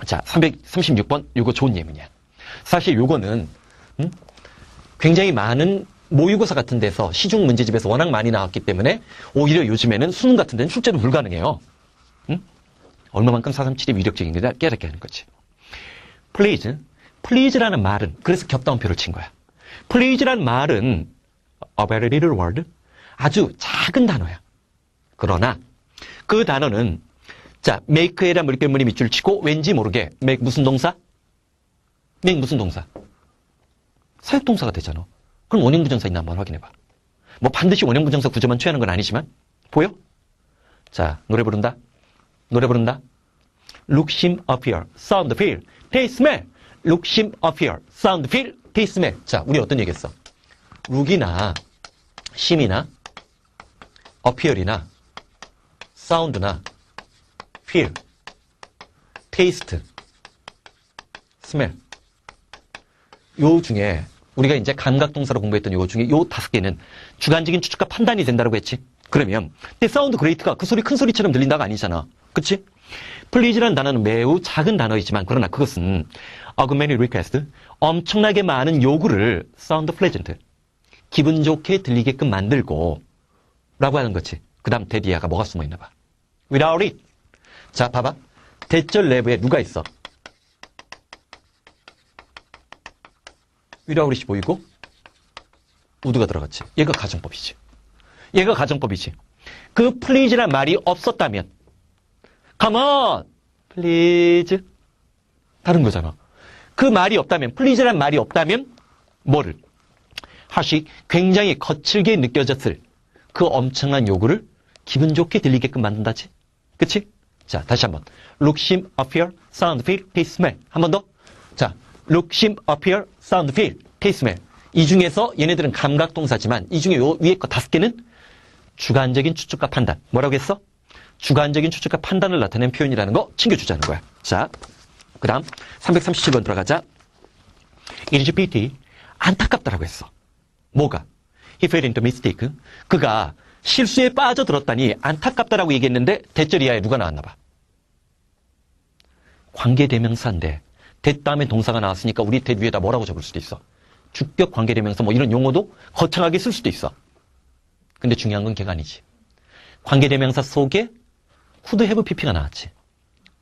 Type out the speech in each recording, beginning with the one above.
자, 336번. 요거 좋은 예문이야. 사실 요거는 굉장히 많은 모의고사 같은 데서 시중 문제집에서 워낙 많이 나왔기 때문에 오히려 요즘에는 수능 같은 데는 출제도 불가능해요. 얼마만큼 437이 위력적인가 깨닫게 하는 거지. Please. Please라는 말은 그래서 겹다운표를 친 거야. Please라는 말은 a very little word. 아주 작은 단어야. 그러나 그 단어는 자, make에다 물결무늬 밑줄 치고 왠지 모르게 make 무슨 동사? make 무슨 동사? 사역동사가 되잖아. 그럼 원형부정사 있나 한번 확인해봐. 뭐 반드시 원형부정사 구조만 취하는 건 아니지만 보여? 자, 노래 부른다. 노래 부른다. Look, 심, appear, sound, feel, taste, smell. Look, 심, appear, sound, feel, taste, smell. 자, 우리 어떤 얘기했어? look이나 심이나 appear이나 sound나 feel, taste, smell. 요 중에 우리가 이제 감각동사로 공부했던 요 중에 요 5개는 주관적인 추측과 판단이 된다고 했지. 그러면 근데 사운드 그레이트가 그 소리 큰 소리처럼 들린다가 아니잖아. 그치? please라는 단어는 매우 작은 단어이지만 그러나 그것은 augmented request, 엄청나게 많은 요구를 sound pleasant, 기분 좋게 들리게끔 만들고 라고 하는 거지. 그 다음 대디아가 뭐가 숨어있나 봐. without it. 자, 봐봐. 대절 내부에 누가 있어? without it이 보이고 would가 들어갔지. 얘가 가정법이지. 얘가 가정법이지. 그 please란 말이 없었다면 come on, please. 다른 거잖아. 그 말이 없다면, please란 말이 없다면 뭐를? 하시 굉장히 거칠게 느껴졌을 그 엄청난 요구를 기분 좋게 들리게끔 만든다지. 그치? 자, 다시 한번. look, 심, appear, sound, feel, taste, smell. 한 번 더. 자, look, 심, appear, sound, feel, taste, smell. 이 중에서 얘네들은 감각동사지만 이 중에 요 위에 거 5개는 주관적인 추측과 판단. 뭐라고 했어? 주관적인 추측과 판단을 나타낸 표현이라는 거 챙겨주자는 거야. 자, 그 다음 337번 들어가자. It is pity. 안타깝다라고 했어. 뭐가? He fell into mistake. 그가 실수에 빠져들었다니 안타깝다라고 얘기했는데 대절 이하에 누가 나왔나 봐. 관계대명사인데 대 다음에 동사가 나왔으니까 우리 대 위에다 뭐라고 적을 수도 있어. 주격 관계대명사 뭐 이런 용어도 거창하게 쓸 수도 있어. 근데 중요한 건 걔가 아니지. 관계대명사 속에 could have pp가 나왔지.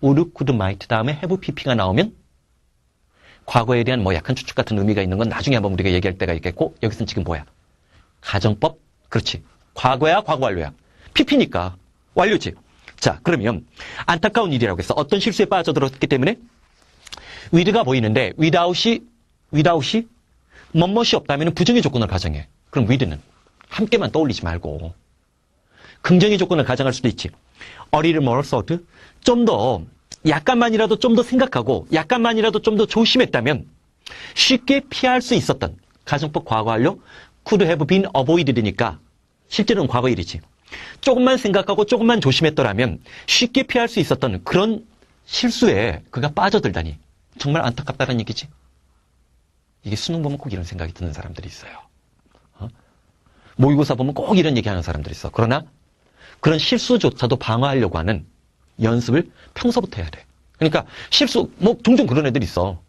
would, could, might 다음에 have pp가 나오면 과거에 대한 뭐 약한 추측 같은 의미가 있는 건 나중에 한번 우리가 얘기할 때가 있겠고 여기서는 지금 뭐야? 가정법? 그렇지. 과거야, 과거 완료야. pp니까 완료지. 자, 그러면 안타까운 일이라고 했어. 어떤 실수에 빠져들었기 때문에 with가 보이는데 without이 뭐뭇이 없다면 부정의 조건을 가정해. 그럼 with는 함께만 떠올리지 말고 긍정의 조건을 가정할 수도 있지. A little more thought. 좀 더 약간만이라도 좀 더 생각하고 약간만이라도 좀 더 조심했다면 쉽게 피할 수 있었던 가정법 과거 완료 could have been avoided니까 실제로는 과거일이지. 조금만 생각하고 조금만 조심했더라면 쉽게 피할 수 있었던 그런 실수에 그가 빠져들다니 정말 안타깝다는 얘기지. 이게 수능 보면 꼭 이런 생각이 드는 사람들이 있어요. 모의고사 보면 꼭 이런 얘기하는 사람들이 있어. 그러나 그런 실수조차도 방어하려고 하는 연습을 평소부터 해야 돼. 그러니까 실수 뭐 종종 그런 애들 있어.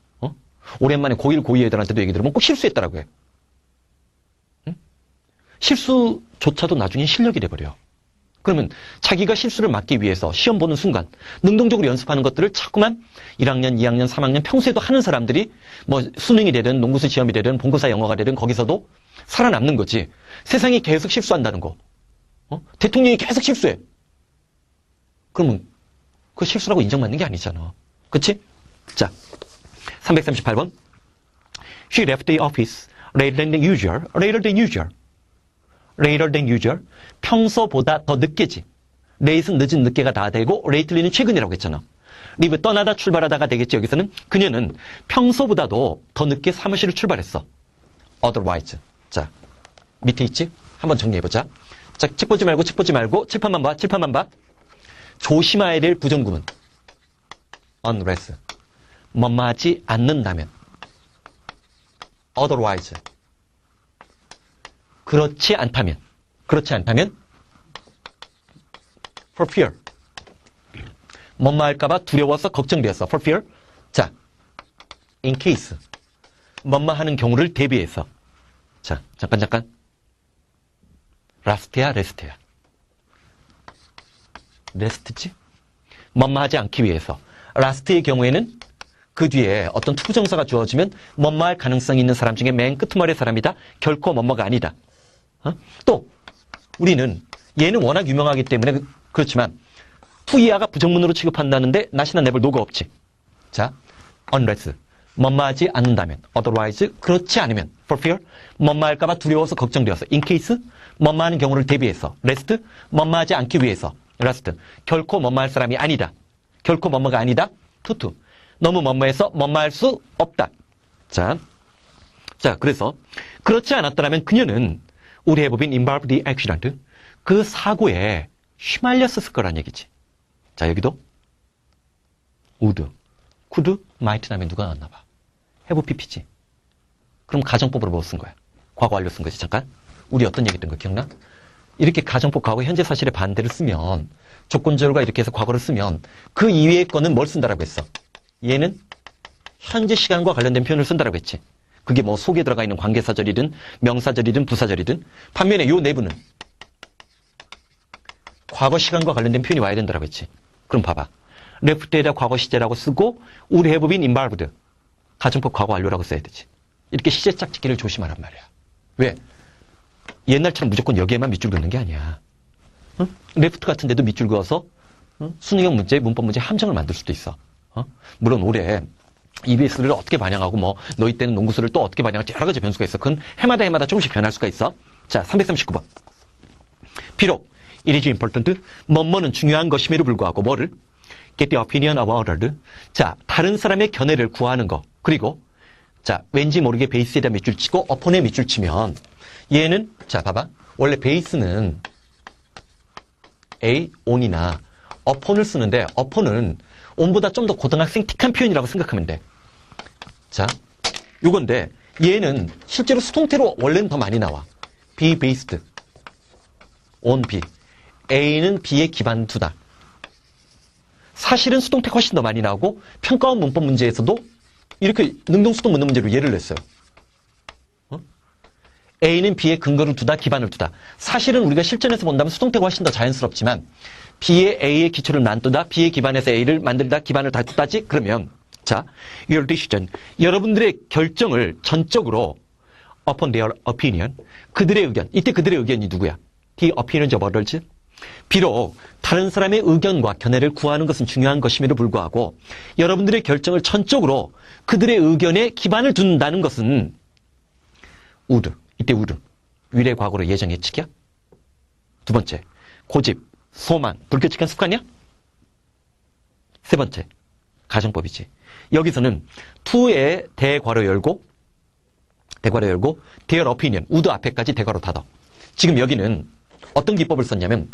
오랜만에 고1, 고2 애들한테도 얘기 들으면 꼭 실수했다라고 해. 실수조차도 나중에 실력이 돼버려. 그러면 자기가 실수를 막기 위해서 시험 보는 순간 능동적으로 연습하는 것들을 자꾸만 1학년, 2학년, 3학년 평소에도 하는 사람들이 뭐 수능이 되든 농구수 시험이 되든 본고사 영어가 되든 거기서도 살아남는 거지. 세상이 계속 실수한다는 거. 대통령이 계속 실수해. 그러면 그 실수라고 인정받는 게 아니잖아. 그치? 자, 338번. She left the office later than usual. Later than usual. Later than usual. 평소보다 더 늦게지. late은 늦은 늦게가 다 되고 lately는 최근이라고 했잖아. leave 떠나다 출발하다가 되겠지. 여기서는 그녀는 평소보다도 더 늦게 사무실을 출발했어. otherwise. 자, 밑에 있지? 한번 정리해보자. 자, 책 보지 말고 칠판만 봐. 칠판만 봐. 조심해야 될 부정구문. unless. 뭐뭐하지 않는다면. otherwise. 그렇지 않다면. 그렇지 않다면. for fear. 뭐뭐 할까봐 두려워서 걱정되어서 for fear. 자, in case. 뭐뭐 하는 경우를 대비해서. 자, 잠깐. 라스트야, 레스트야. 레스트지? 뭐뭐 하지 않기 위해서. 라스트의 경우에는 그 뒤에 어떤 투부정사가 주어지면 뭐뭐 할 가능성이 있는 사람 중에 맨 끄트머리의 사람이다. 결코 뭐뭐가 아니다. 또 우리는 얘는 워낙 유명하기 때문에 그렇지만 투이하가 부정문으로 취급한다는데 not이나 never, no가 없지. 자, unless 뭐뭐 하지 않는다면, otherwise 그렇지 않으면, for fear 뭐뭐 할까봐 두려워서 걱정되어서, in case 뭐뭐 하는 경우를 대비해서, lest 뭐뭐 하지 않기 위해서, last 결코 뭐뭐 할 사람이 아니다. 결코 뭐뭐가 아니다. to 너무 뭐뭐해서 뭐뭐 할 수 없다. 자, 그래서 그렇지 않았더라면 그녀는 우리 해법인 involved the accident, 그 사고에 휘말렸을 거란 얘기지. 자, 여기도 would, could, might 다음에 누가 나왔나 봐. have PP지. 그럼 가정법으로 뭐 쓴 거야? 과거 완료 쓴 거지. 잠깐. 우리 어떤 얘기 했던 거 기억나? 이렇게 가정법 과거 현재 사실의 반대를 쓰면, 조건절과 이렇게 해서 과거를 쓰면 그 이외의 거는 뭘 쓴다라고 했어? 얘는 현재 시간과 관련된 표현을 쓴다라고 했지. 그게 뭐 속에 들어가 있는 관계사절이든 명사절이든 부사절이든. 반면에 요 내부는 과거 시간과 관련된 표현이 와야 된다라고 했지. 그럼 봐봐. left에다 과거 시제라고 쓰고 우리 해법인 involved, 가정법 과거 완료라고 써야 되지. 이렇게 시제 짝짓기를 조심하란 말이야. 왜? 옛날처럼 무조건 여기에만 밑줄 긋는 게 아니야. 응? 레프트 같은 데도 밑줄 그어서 수능형 문제, 문법 문제 함정을 만들 수도 있어. 물론 올해 EBS를 어떻게 반영하고 뭐 너희 때는 농구수를 또 어떻게 반영할지 여러 가지 변수가 있어. 그건 해마다 조금씩 변할 수가 있어. 자, 339번. 비록 it is important, 뭐뭐는 중요한 것임에도 불구하고 뭐를? get the opinion of others. 자, 다른 사람의 견해를 구하는 거. 그리고 자, 왠지 모르게 베이스에다 밑줄 치고 어폰에 밑줄 치면 얘는 자, 봐봐. 원래 베이스는 A, on이나 어폰을 쓰는데 어폰은 on보다 좀 더 고등학생 틱한 표현이라고 생각하면 돼. 자, 요건데 얘는 실제로 수동태로 원래는 더 많이 나와. be based on B. A는 B에 기반 두다. 사실은 수동태가 훨씬 더 많이 나오고 평가원 문법 문제에서도 이렇게 능동수동 묻는 문제로 예를 냈어요. A는 B에 근거를 두다, 기반을 두다. 사실은 우리가 실전에서 본다면 수동태가 훨씬 더 자연스럽지만 B에 A의 기초를 만두다, B의 기반에서 A를 만들다, 기반을 다투다지. 그러면 자, your decision, 여러분들의 결정을 전적으로 upon their opinion, 그들의 의견. 이때 그들의 의견이 누구야? The opinions of others. 비록 다른 사람의 의견과 견해를 구하는 것은 중요한 것임에도 불구하고 여러분들의 결정을 전적으로 그들의 의견에 기반을 둔다는 것은 would, 이때 would, 위례 과거로 예정 예측이야. 두 번째, 고집, 소망, 불규칙한 습관이야. 세 번째, 가정법이지. 여기서는 to의 대괄호 열고 their opinion, would 앞에까지 대괄호 닫아. 지금 여기는 어떤 기법을 썼냐면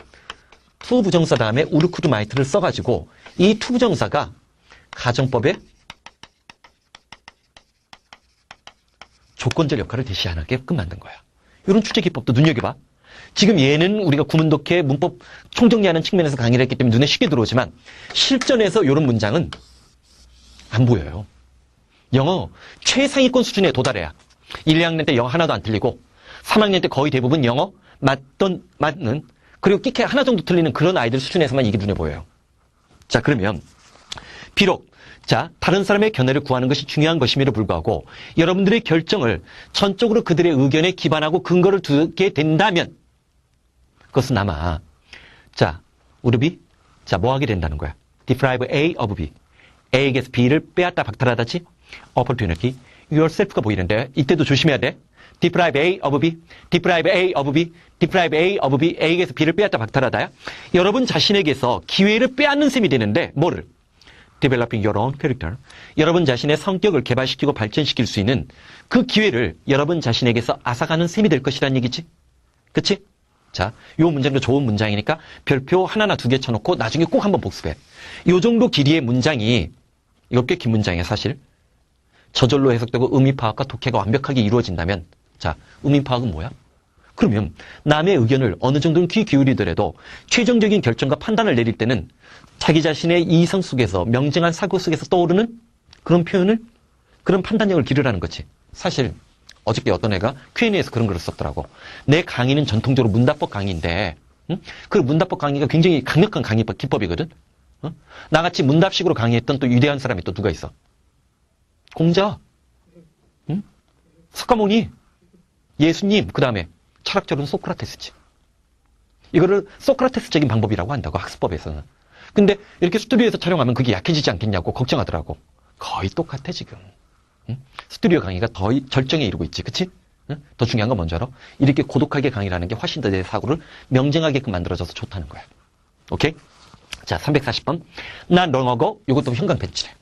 to 부정사 다음에 would, could, might를 써가지고 이 to 부정사가 가정법의 조건절 역할을 대시하게끔 만든 거야. 이런 출제 기법도 눈여겨봐. 지금 얘는 우리가 구문독해 문법 총정리하는 측면에서 강의를 했기 때문에 눈에 쉽게 들어오지만 실전에서 이런 문장은 안 보여요. 영어 최상위권 수준에 도달해야 1, 2학년 때 영어 하나도 안 틀리고 3학년 때 거의 대부분 영어 맞는 그리고 끼케 하나 정도 틀리는 그런 아이들 수준에서만 이게 눈에 보여요. 자, 그러면 비록 자, 다른 사람의 견해를 구하는 것이 중요한 것임에도 불구하고 여러분들의 결정을 전적으로 그들의 의견에 기반하고 근거를 두게 된다면 그것은 아마 자, would be 자, 뭐 하게 된다는 거야? deprive A of B. A에게서 B를 빼앗다 박탈하다지 opportunity yourself가 보이는데 이때도 조심해야 돼. deprive A of B, deprive A of B, deprive A of B, A에게서 B를 빼앗다 박탈하다야. 여러분 자신에게서 기회를 빼앗는 셈이 되는데 뭐를? developing your own character. 여러분 자신의 성격을 개발시키고 발전시킬 수 있는 그 기회를 여러분 자신에게서 앗아가는 셈이 될 것이라는 얘기지. 그치? 자, 요 문장도 좋은 문장이니까 별표 하나나 두 개 쳐놓고 나중에 꼭 한번 복습해. 요 정도 길이의 문장이 이거 꽤 긴 문장이야 사실. 저절로 해석되고 의미 파악과 독해가 완벽하게 이루어진다면 자, 의미 파악은 뭐야? 그러면 남의 의견을 어느 정도는 귀 기울이더라도 최종적인 결정과 판단을 내릴 때는 자기 자신의 이성 속에서 명징한 사고 속에서 떠오르는 그런 표현을 그런 판단력을 기르라는 거지. 사실 어저께 어떤 애가 Q&A에서 그런 글을 썼더라고. 내 강의는 전통적으로 문답법 강의인데 그 문답법 강의가 굉장히 강력한 강의 기법이거든. 나같이 문답식으로 강의했던 또 위대한 사람이 또 누가 있어? 공자, 석가모니, 예수님, 그 다음에 철학적으로는 소크라테스지. 이거를 소크라테스적인 방법이라고 한다고, 학습법에서는. 근데 이렇게 스튜디오에서 촬영하면 그게 약해지지 않겠냐고 걱정하더라고. 거의 똑같아, 지금. 스튜디오 강의가 더 절정에 이르고 있지, 그치? 더 중요한 건 뭔지 알아? 이렇게 고독하게 강의를 하는 게 훨씬 더 내 사고를 명징하게끔 만들어져서 좋다는 거야. 오케이? 자, 340번. 난 런어고, 이것도 현관 배치래.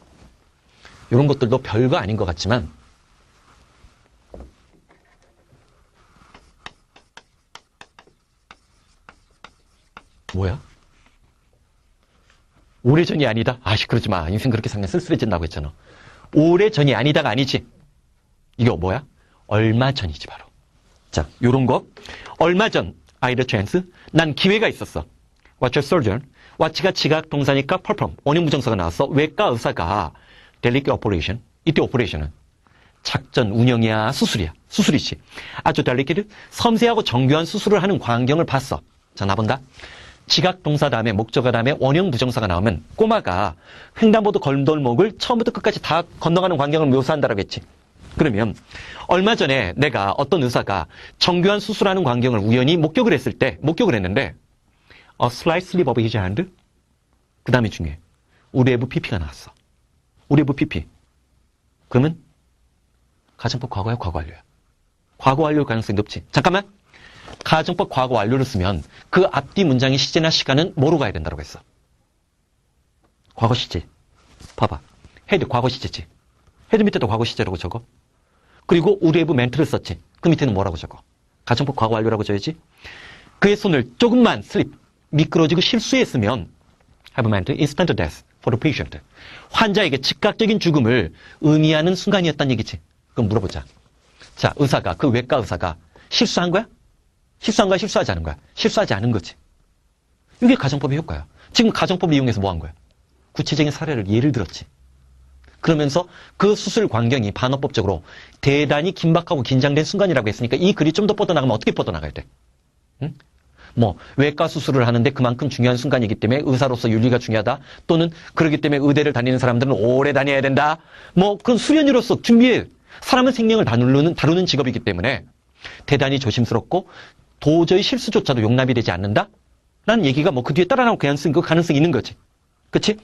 이런 것들도 별거 아닌 것 같지만, 뭐야? 오래전이 아니다? 아씨, 그러지 마. 인생 그렇게 살면 쓸쓸해진다고 했잖아. 오래전이 아니다가 아니지. 이거 뭐야? 얼마 전이지, 바로. 자, 요런 거. 얼마 전, I had a chance. 난 기회가 있었어. What's your surgeon? What가 지각 동사니까 perform. 원형부정사가 나왔어. 외과 의사가 delicate operation. 이때 operation은 작전, 운영이야, 수술이야. 수술이지. 아주 delicate, 섬세하고 정교한 수술을 하는 광경을 봤어. 자, 나본다. 지각 동사 다음에 목적어 다음에 원형 부정사가 나오면 꼬마가 횡단보도 건널목을 처음부터 끝까지 다 건너가는 광경을 묘사한다라고 했지. 그러면 얼마 전에 내가 어떤 의사가 정교한 수술하는 광경을 우연히 목격을 했는데 A slight slip of his hand. 그 다음에 중요해. 우레브 PP가 나왔어. 우레브 PP. 그러면 가정법 과거야, 과거 완료야. 과거 완료일 가능성이 높지. 잠깐만. 가정법 과거 완료를 쓰면 그 앞뒤 문장의 시제나 시간은 뭐로 가야 된다고 했어? 과거 시제. 봐봐. 헤드 과거 시제지. 헤드 밑에도 과거 시제라고 적어. 그리고 우리에브 멘트를 썼지. 그 밑에는 뭐라고 적어? 가정법 과거 완료라고 적어야지. 그의 손을 조금만 슬립, 미끄러지고 실수했으면 have meant instant death for the patient. 환자에게 즉각적인 죽음을 의미하는 순간이었다는 얘기지. 그럼 물어보자. 자, 의사가, 그 외과 의사가 실수한 거야? 실수한 거야? 실수하지 않은 거야? 실수하지 않은 거지. 이게 가정법의 효과야. 지금 가정법을 이용해서 뭐 한 거야? 구체적인 사례를 예를 들었지. 그러면서 그 수술 광경이 반어법적으로 대단히 긴박하고 긴장된 순간이라고 했으니까 이 글이 좀 더 뻗어나가면 어떻게 뻗어나가야 돼? 응? 뭐 외과 수술을 하는데 그만큼 중요한 순간이기 때문에 의사로서 윤리가 중요하다. 또는 그렇기 때문에 의대를 다니는 사람들은 오래 다녀야 된다. 뭐 그런 수련의로서 준비해. 사람의 생명을 다루는 직업이기 때문에 대단히 조심스럽고 도저히 실수조차도 용납이 되지 않는다? 라는 얘기가 뭐 그 뒤에 따라 나올 가능성이 있는 거지. 그치?